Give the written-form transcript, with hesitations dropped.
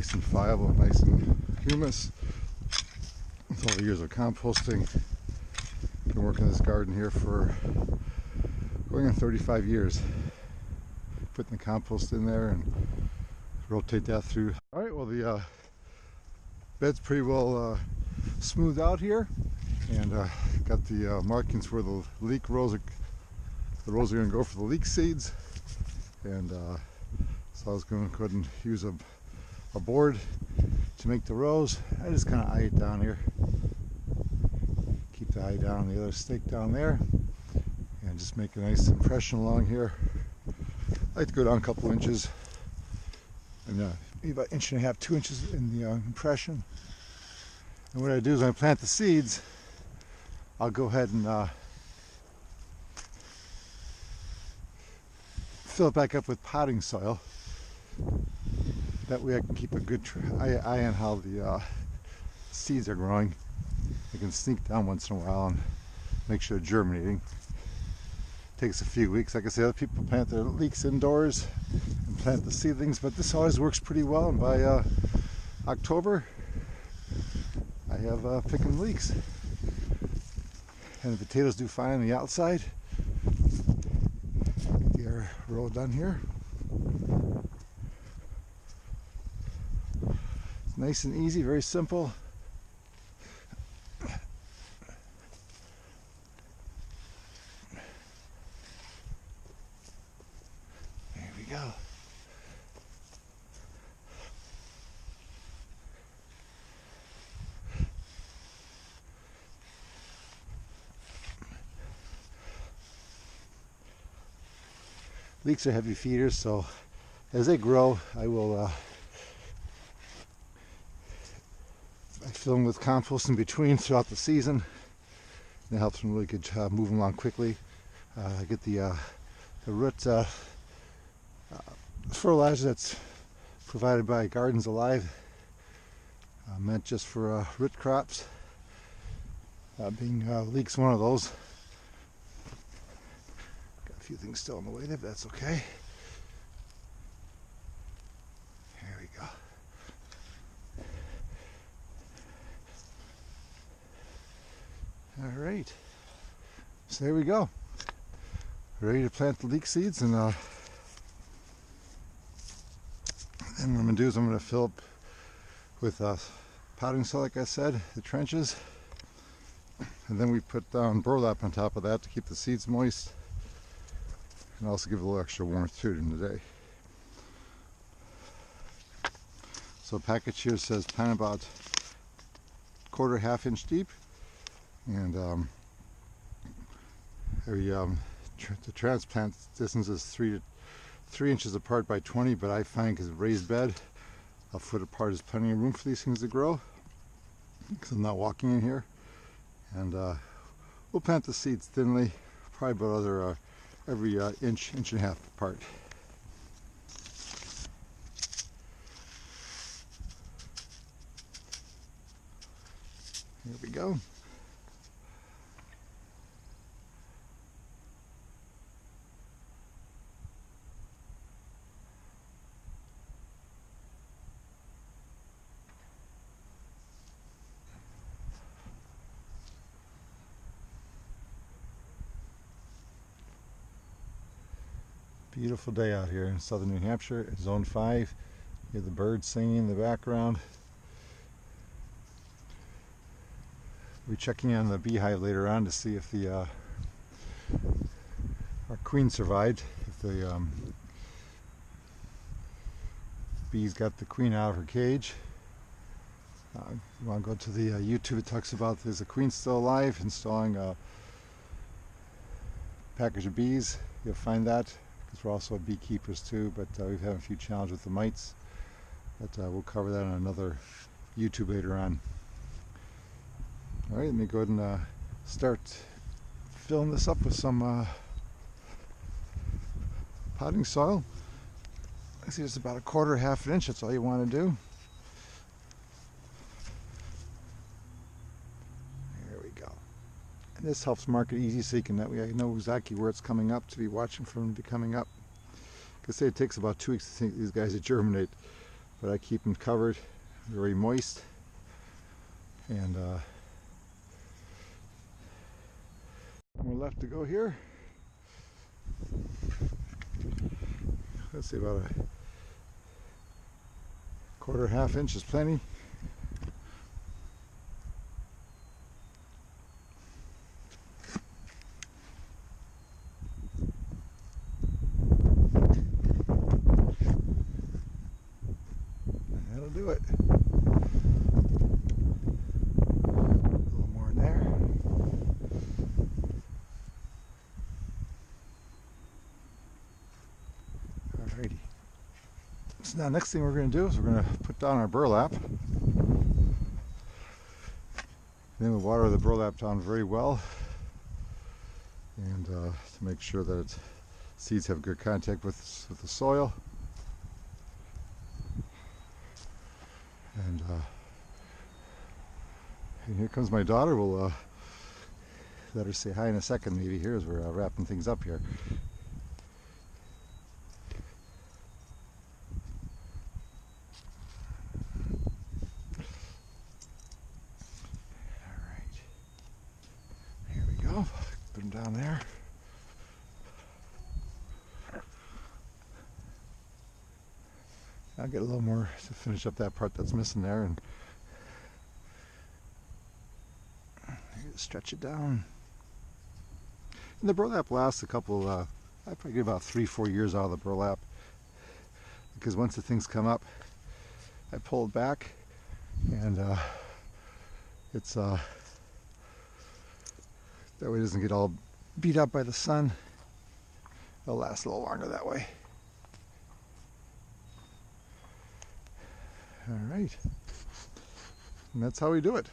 nice and viable, nice and humus. With all the years of composting. Been working in this garden here for going on 35 years. Putting the compost in there and rotate that through. Alright, well the bed's pretty well smoothed out here, and got the markings where the leek rows are, going to go for the leek seeds, and so I was going to go ahead and use a board to make the rows. I just kind of eye it down here, keep the eye down on the other stake down there, and just make a nice impression along here. I like to go down a couple inches, and maybe about 1.5 inches, 2 inches in the impression. And what I do is when I plant the seeds, I'll go ahead and fill it back up with potting soil. That way I can keep a good eye on how the seeds are growing. I can sneak down once in a while and make sure they're germinating. Takes a few weeks. Like I said, other people plant their leeks indoors and plant the seedlings, but this always works pretty well, and by October I have picking leeks. And the potatoes do fine on the outside. Get the other row done here. It's nice and easy, very simple. There we go. Leeks are heavy feeders, so as they grow, I will I fill them with compost in between throughout the season. That helps them really get move them along quickly. I get the root fertilizer that's provided by Gardens Alive, meant just for root crops. Being leeks one of those. Got a few things still in the way there, but that's okay. There we go. All right, so there we go. Ready to plant the leek seeds, and then what I'm going to do is I'm going to fill up with potting soil, like I said, the trenches, and then we put down burlap on top of that to keep the seeds moist, and also give it a little extra warmth too during the day. So the package here says plant about 1/4 inch deep, and the transplant distance is 3 inches apart by 20, but I find, because raised bed, a foot apart is plenty of room for these things to grow, because I'm not walking in here. And we'll plant the seeds thinly, probably about every inch and a half apart. Here we go. Beautiful day out here in southern New Hampshire. It's zone 5. You hear the birds singing in the background. We'll be checking on the beehive later on to see if our queen survived. If the bees got the queen out of her cage. You want to go to the YouTube, it talks about there's a queen still alive, installing a package of bees. You'll find that, because we're also beekeepers too, but we've had a few challenges with the mites, but we'll cover that on another YouTube later on. Alright, let me go ahead and start filling this up with some potting soil. I see it's about 1/4 inch, that's all you want to do. There we go. And this helps mark it easy, so you can, that way I know exactly where it's coming up, to be watching for them to be coming up. Like I say, it takes about 2 weeks to think these guys to germinate, but I keep them covered, very moist, and more left to go here. Let's see, about a quarter, half inch is plenty. That'll do it. A little more in there. Alrighty. So now next thing we're going to do is we're going to put down our burlap. Then we'll water the burlap down very well, and to make sure that its seeds have good contact with the soil. And here comes my daughter. We'll let her say hi in a second, maybe, here as we're wrapping things up here. Alright. Here we go. Put them down there. I'll get a little more to finish up that part that's missing there, and stretch it down. And the burlap lasts a couple, I probably get about 3-4 years out of the burlap, because once the things come up, I pull it back, and it's that way it doesn't get all beat up by the sun. It'll last a little longer that way. All right, and that's how we do it.